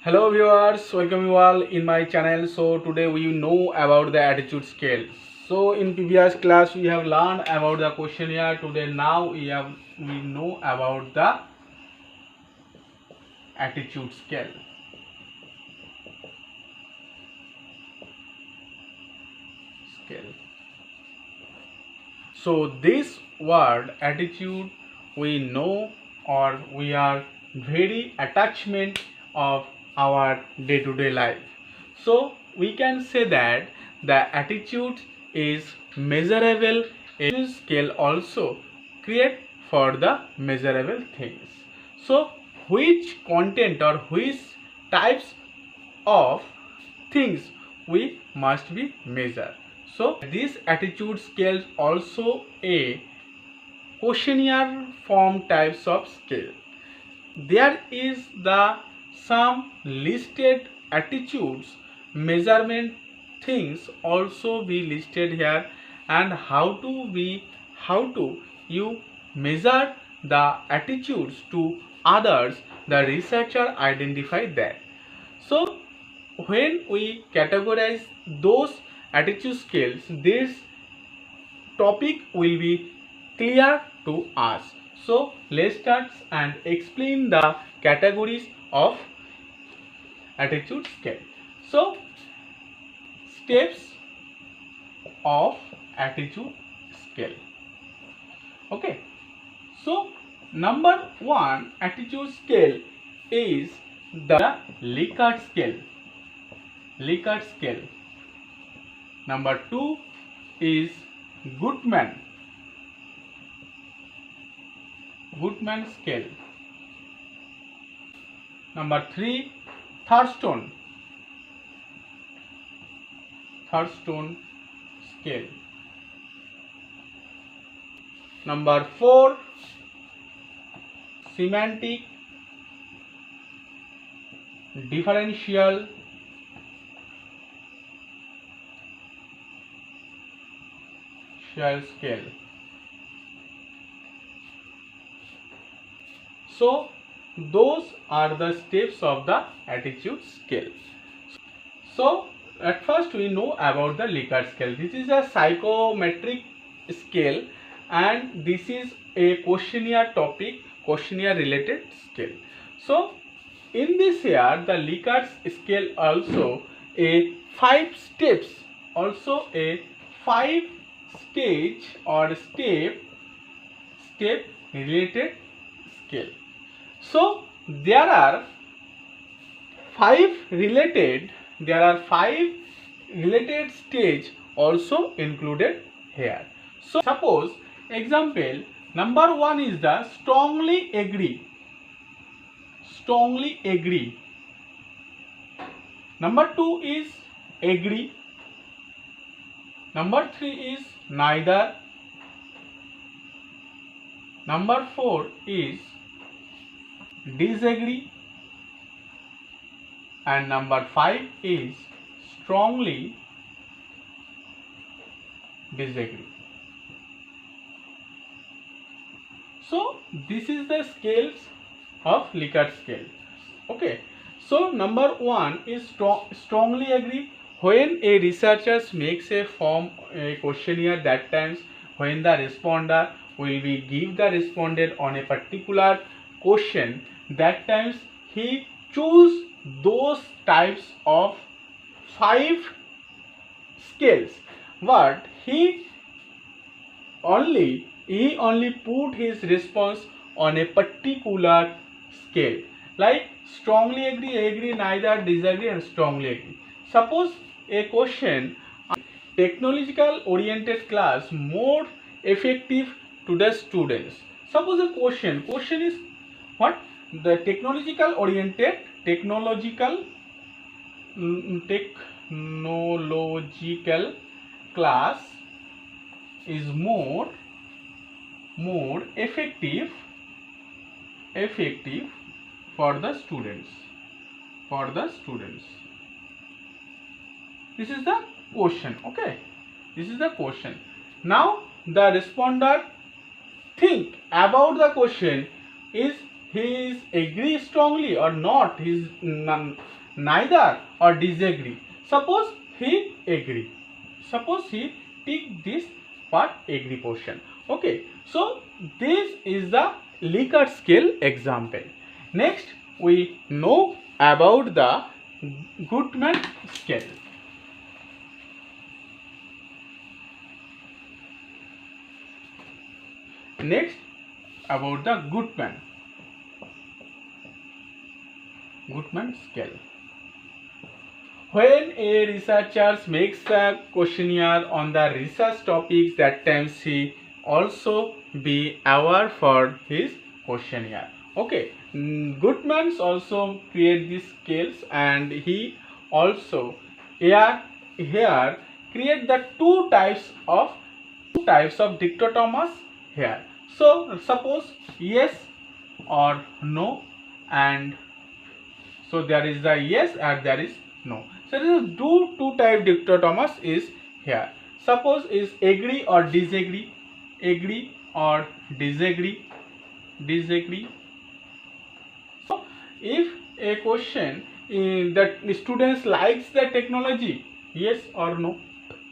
Hello viewers, welcome you all in my channel. So today we know about the attitude scale. So in previous class we have learned about the questionnaire. Today now we know about the attitude scale. So this word attitude we know, or we are very attachment of our day-to-day life. So we can say that the attitude is measurable. A scale also create for the measurable things. So which content or which types of things we must be measured. So this attitude scale also a questionnaire form types of scale. There is the some listed attitudes measurement things also be listed here, and how to you measure the attitudes to others. The researcher identified that. So when we categorize those attitude scales, this topic will be clear to us. So let's start and explain the categories of attitude scale. So steps of attitude scale. Okay. So number one attitude scale is the Likert scale. Likert scale. Number two is Goodman scale. Number three, Thurston scale. Number four, semantic differential scale. So those are the steps of the attitude scale. So at first we know about the Likert scale. This is a psychometric scale and this is a questionnaire topic, questionnaire related scale. So in this here the Likert scale also a 5 steps, also a 5 stage or step related scale. So there are 5 related stage also included here. So suppose example number 1 is the strongly agree. Number 2 is agree. Number 3 is neither. Number 4 is disagree, and number 5 is strongly disagree. So this is the scales of Likert scale. Okay. So number 1 is strongly agree. When a researcher makes a questionnaire, that times when the responder will be give the respondent on a particular question, that times he choose those types of 5 scales, but he only put his response on a particular scale, like strongly agree, neither, disagree and strongly agree. Suppose a question, technological oriented class more effective to the students. Suppose a question is what? The technological class is more effective for the students. This is the question. Okay, this is the question. Now the responder think about the question, is he is agree strongly or not, he is neither or disagree. Suppose he agree, suppose he tick this part agree portion. Okay, so this is the Likert scale example. Next we know about the Gutmann scale. Next about the Gutmann scale. When a researcher makes a questionnaire on the research topics, that times he also be aware for his questionnaire. Okay, Gutmann also create these scales, and he also here create the two types of dichotomous here. So suppose yes or no, and so there is the yes and there is no. So there is two type dichotomous is here. Suppose is agree or disagree, agree or disagree, disagree. So if a question that students likes the technology, yes or no,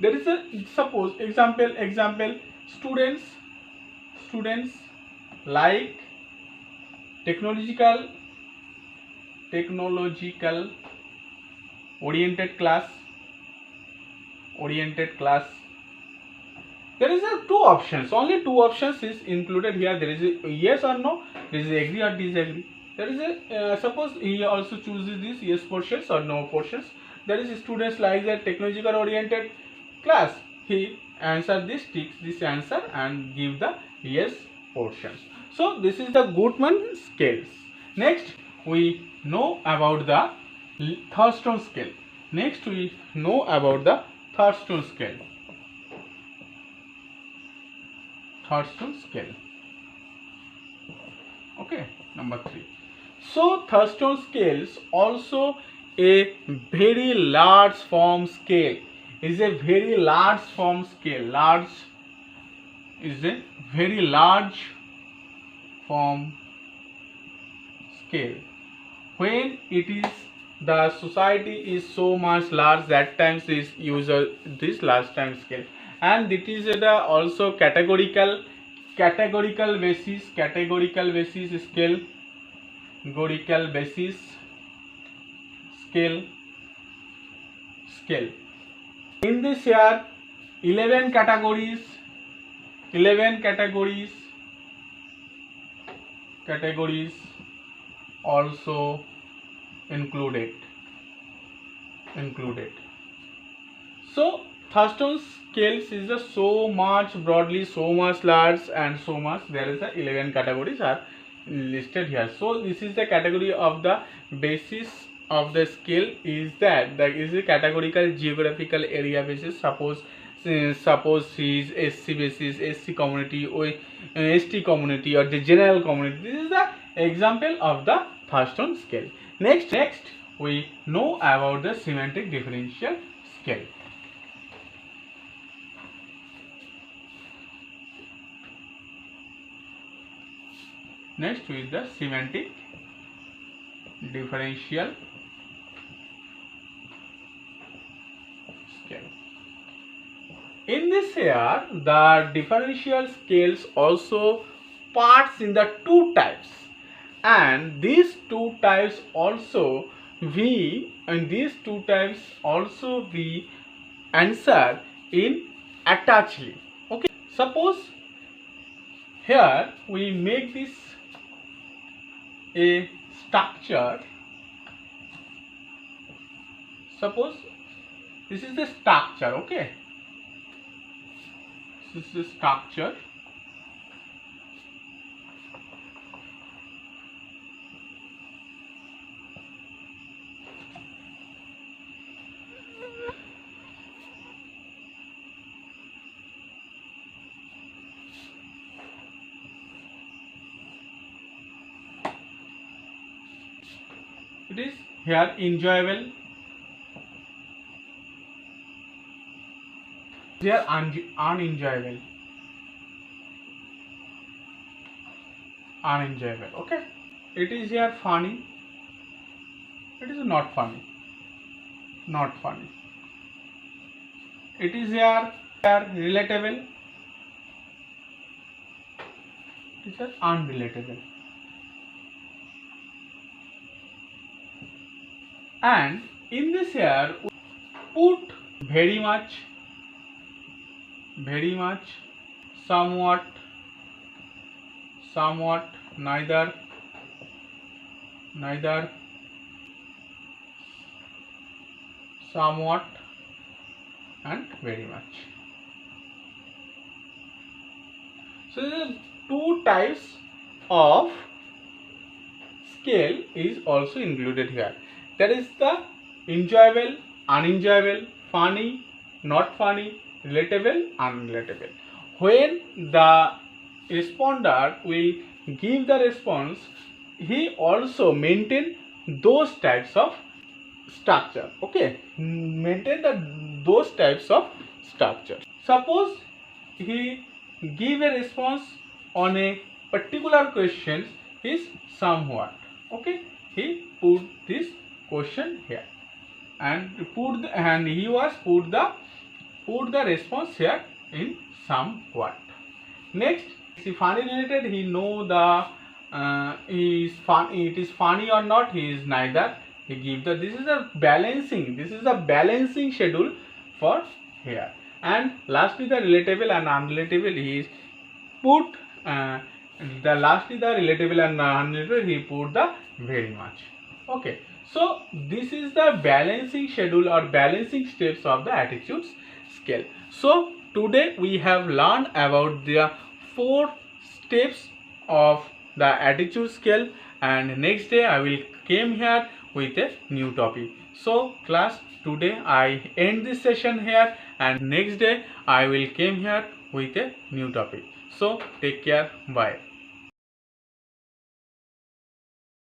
there is a suppose example students like technological oriented class. There is a two options, only two options is included here. There is a yes or no, there is a agree or disagree. There is a suppose he also chooses this yes portions or no portions. There is students like the technological oriented class, he answer this, ticks this answer and give the yes portions. So this is the Gutmann scales. Next we know about the Thurston scale. Next we know about the Thurston scale. Okay, number 3. So Thurston scales also a very large form scale. Is a very large form scale. Large is a very large form scale. When it is the society is so much large, that times is use this large time scale, and it is the also categorical basis scale, scale. In this year 11 categories also included. So Thurston scales is a so much broadly, so much large, and so much there is a 11 categories are listed here. So this is the category of the basis of the scale is that is a categorical geographical area basis. Suppose he is SC basis, SC community or ST community or the general community. This is the example of the Thurston scale. Next we know about the semantic differential scale. Next is the semantic differential scale. In this here, the differential scales also parts in the two types, and these two types also we answer in attachly. Okay, suppose here we make this a structure. Suppose this is the structure. Okay, this is the structure. It is here enjoyable, here unenjoyable. Okay, it is here funny, it is not funny, not funny. It is here relatable, it is here unrelatable. And in this here put very much, somewhat, neither, somewhat, and very much. So there are two types of scale is also included here. That is the enjoyable, unenjoyable, funny, not funny, relatable, unrelatable. When the responder will give the response, he also maintain those types of structure. Okay, maintain those types of structure. Suppose he give a response on a particular question is somewhat. Okay, he put this question here and he was put the response here in somewhat. Next, see funny related, he know the it is funny or not, he is neither, he give the, this is a balancing schedule for here. And lastly the relatable and unrelatable, he is put the relatable and unrelatable, he put the very much. Okay, so this is the balancing schedule or balancing steps of the attitudes scale. So today we have learned about the 4 steps of the attitude scale, and next day I will came here with a new topic. So class, today I end this session here, and next day I will came here with a new topic. So take care, bye.